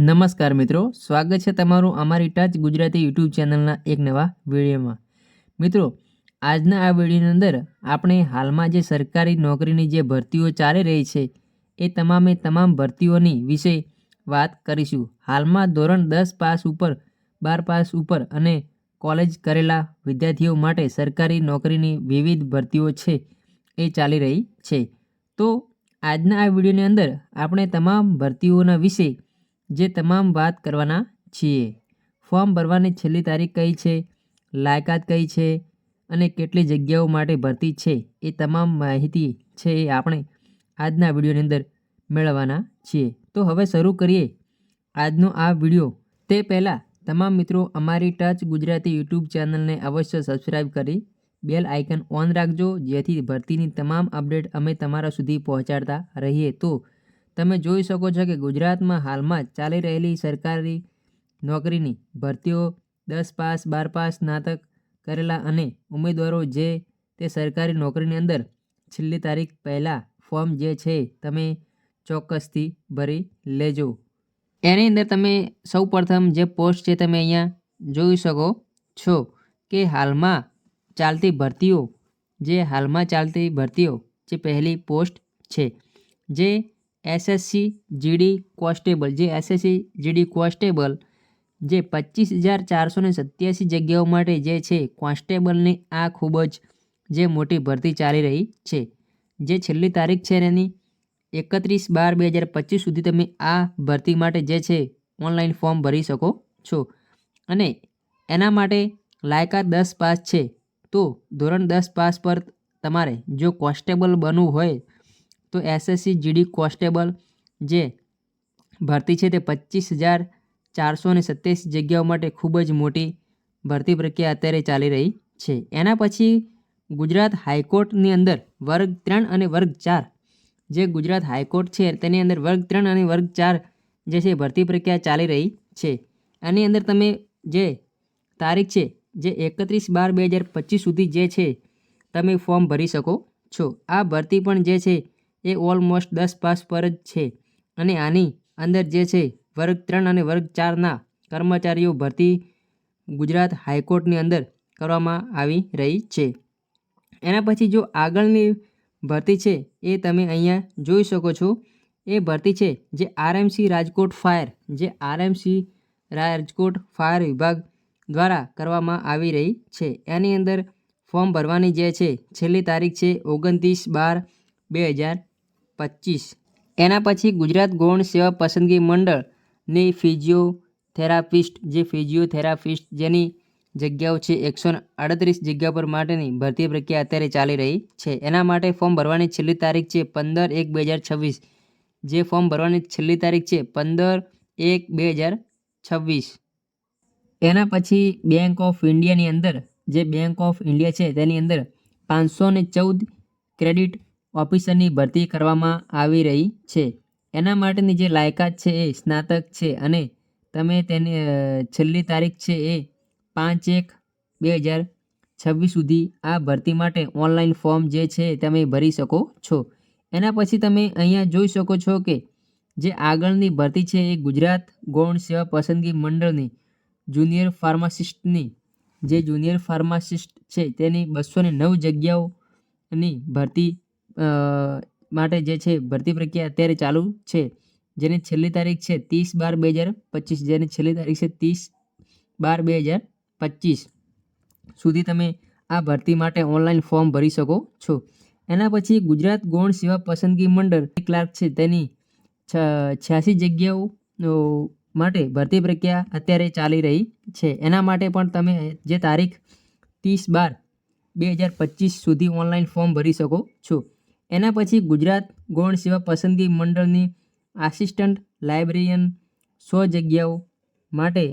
નમસ્કાર મિત્રો, સ્વાગત છે તમારું અમારી ટચ ગુજરાતી યુટ્યુબ ચેનલના એક નવા વિડીયોમાં। મિત્રો, આજના આ વિડીયોની અંદર આપણે હાલમાં જે સરકારી નોકરીની જે ભરતીઓ ચાલી રહી છે એ તમામે તમામ ભરતીઓની વિશે વાત કરીશું। હાલમાં ધોરણ 10 પાસ ઉપર, 12 પાસ ઉપર અને કોલેજ કરેલા વિદ્યાર્થીઓ માટે સરકારી નોકરીની વિવિધ ભરતીઓ છે એ ચાલી રહી છે। તો આજના આ વિડીયોની અંદર આપણે તમામ ભરતીઓના વિશે જે તમામ વાત કરવાના છીએ। ફોર્મ ભરવાની છેલ્લી તારીખ કઈ છે, લાયકાત કઈ છે અને કેટલી જગ્યાઓ માટે ભરતી છે એ તમામ માહિતી છે એ આપણે આજના વિડીયોની અંદર મેળવવાના છીએ। તો હવે શરૂ કરીએ આજનો આ વિડીયો। તે પહેલાં તમામ મિત્રો અમારી ટચ ગુજરાતી યુટ્યુબ ચેનલને અવશ્ય સબસ્ક્રાઈબ કરી બેલ આઇકન ઓન રાખજો, જેથી ભરતીની તમામ અપડેટ અમે તમારા સુધી પહોંચાડતા રહીએ। તો તમે જોઈ શકો છો કે ગુજરાતમાં હાલમાં ચાલી રહેલી સરકારી નોકરીની ભરતીઓ 10 પાસ, 12 પાસ, સ્નાતક કરેલા અને ઉમેદવારો જે તે સરકારી નોકરીની અંદર છેલ્લી તારીખ પહેલાં ફોર્મ જે છે તમે ચોક્કસથી ભરી લેજો। એની અંદર તમે સૌ પ્રથમ જે પોસ્ટ છે તમે અહીંયા જોઈ શકો છો કે હાલમાં ચાલતી ભરતીઓ જે પહેલી પોસ્ટ છે જે એસએસસી જીડી કોન્સ્ટેબલ જે 25,487 જગ્યાઓ માટે જે છે કોન્સ્ટેબલની આ ખૂબ જ જે મોટી ભરતી ચાલી રહી છે। જે છેલ્લી તારીખ છે એની 31/12/2025 સુધી તમે આ ભરતી માટે જે છે ઓનલાઈન ફોર્મ ભરી શકો છો અને એના માટે લાયકાત 10 પાસ છે। તો ધોરણ 10 પાસ પર તમારે જો કોન્સ્ટેબલ બનવું હોય તો એસએસસી જીડી કોન્સ્ટેબલ જે ભરતી છે તે 25,487 જગ્યાઓ માટે ખૂબ જ મોટી ભરતી પ્રક્રિયા અત્યારે ચાલી રહી છે। એના પછી ગુજરાત હાઈકોર્ટની અંદર વર્ગ 3 અને વર્ગ 4 જે ગુજરાત હાઈકોર્ટ છે તેની અંદર વર્ગ 3 અને વર્ગ 4 જે છે ભરતી પ્રક્રિયા ચાલી રહી છે। આની અંદર તમે જે તારીખ છે જે 31/12/2025 સુધી જે છે તમે ફોર્મ ભરી શકો છો। આ ભરતી પણ જે છે એ ઓલમોસ્ટ 10 પાસ પર જ છે અને આની અંદર જે છે વર્ગ 3 અને વર્ગ 4ના કર્મચારીઓ ભરતી ગુજરાત હાઈકોર્ટની અંદર કરવામાં આવી રહી છે। એના પછી જો આગળની ભરતી છે એ તમે અહીંયા જોઈ શકો છો। એ ભરતી છે જે આરએમસી રાજકોટ ફાયર વિભાગ દ્વારા કરવામાં આવી રહી છે। એની અંદર ફોર્મ ભરવાની જે છે છેલ્લી તારીખ છે 29/12/2025। એના પછી ગુજરાત ગૌણ સેવા પસંદગી મંડળની ફિઝિયોથેરાપિસ્ટ જેની જગ્યાઓ છે 138 જગ્યા પર માટેની ભરતી પ્રક્રિયા અત્યારે ચાલી રહી છે। એના માટે ફોર્મ ભરવાની છેલ્લી તારીખ છે 15/1/2026। જે ફોર્મ ભરવાની છેલ્લી તારીખ છે 15/1/2026। એના પછી બેંક ઓફ ઇન્ડિયાની અંદર જે બેંક ઓફ ઇન્ડિયા છે તેની અંદર 514 ક્રેડિટ ઓફિસરની ભરતી કરવામાં આવી રહી છે। એના માટેની જે લાયકાત છે એ સ્નાતક છે અને તમે તેની છેલ્લી તારીખ છે એ 5/1/2026 સુધી આ ભરતી માટે ઓનલાઈન ફોર્મ જે છે તમે ભરી શકો છો। એના પછી તમે અહીંયા જોઈ શકો છો કે જે આગળની ભરતી છે એ ગુજરાત ગૌણ સેવા પસંદગી મંડળની જુનિયર ફાર્માસિસ્ટ છે તેની 209 જગ્યાઓની ભરતી માટે જે છે ભરતી પ્રક્રિયા અત્યારે ચાલુ છે। જેની છેલ્લી તારીખ છે 30/12/2025 સુધી તમે આ ભરતી માટે ઓનલાઈન ફોર્મ ભરી શકો છો। એના પછી ગુજરાત ગૌણ સેવા પસંદગી મંડળ ક્લાર્ક છે તેની 86 જગ્યાઓ માટે ભરતી પ્રક્રિયા અત્યારે ચાલી રહી છે। એના માટે પણ તમે જે તારીખ 30/12/2025 સુધી ઓનલાઈન ફોર્મ ભરી શકો છો। એના પછી ગુજરાત ગૌણ સેવા પસંદગી મંડળની આસિસ્ટન્ટ લાઇબ્રેરિયન 100 જગ્યાઓ માટે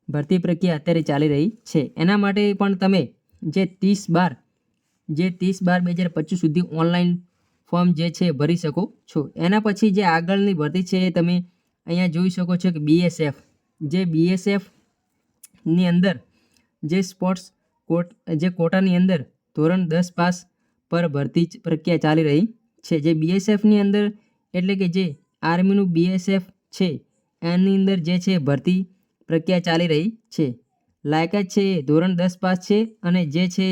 ભરતી પ્રક્રિયા અત્યારે ચાલી રહી છે। એના માટે પણ તમે જે 30/12/2025 સુધી ઓનલાઈન ફોર્મ જે છે ભરી શકો છો। એના પછી જે આગળની ભરતી છે એ તમે અહીંયા જોઈ શકો છો કે બીએસએફની અંદર જે સ્પોર્ટ્સ કોટાની અંદર ધોરણ 10 પાસ પર ભરતી પ્રક્રિયા ચાલી રહી છે। જે બીએસએફની અંદર એટલે કે જે આર્મીનું બીએસએફ છે એની અંદર જે છે ભરતી પ્રક્રિયા ચાલી રહી છે. લાયકાત છે ધોરણ 10 પાસ છે અને જે છે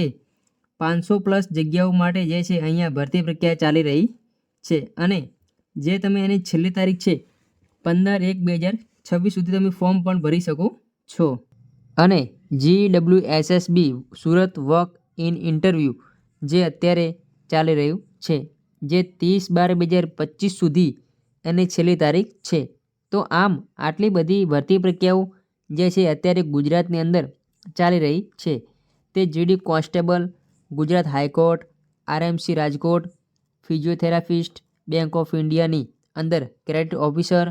500+ જગ્યાઓ માટે જે છે અહીંયા ભરતી પ્રક્રિયા ચાલી રહી છે અને જે તમે એની છેલ્લી તારીખ છે 15/1/2026 સુધી તમે ફોર્મ પણ ભરી શકો છો. અને GWSSB Surat walk in interview જે અત્યારે ચાલી રહ્યું છે જે 30/12/2025 સુધી એની છેલ્લી તારીખ છે. તો આમ આટલી બધી ભરતી પ્રક્રિયાઓ જે છે અત્યારે ગુજરાતની અંદર ચાલી રહી છે. તે GD constable, Gujarat high court, RMC Rajkot, physiotherapist, bank of ઇન્ડિયાની અંદર credit officer,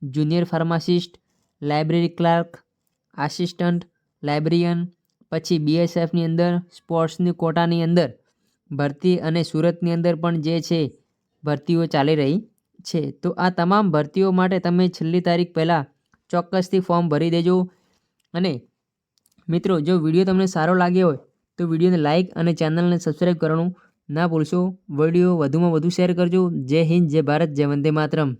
junior pharmacist, library clerk, assistant librarian, પછી BSFની અંદર સ્પોર્ટ્સની કોટાની અંદર ભરતી અને સુરતની અંદર પણ જે છે ભરતીઓ ચાલી રહી છે. તો આ તમામ ભરતીઓ માટે તમે છેલ્લી તારીખ પહેલાં ચોક્કસથી ફોર્મ ભરી દેજો. અને મિત્રો જો વિડીયો તમને સારો લાગ્યો હોય તો વિડીયોને લાઇક અને ચેનલને સબસ્ક્રાઈબ કરવાનું ના ભૂલશો. વિડીયો વધુમાં વધુ શેર કરજો. જય હિન્દ, જય ભારત, જય વંદે માતરમ.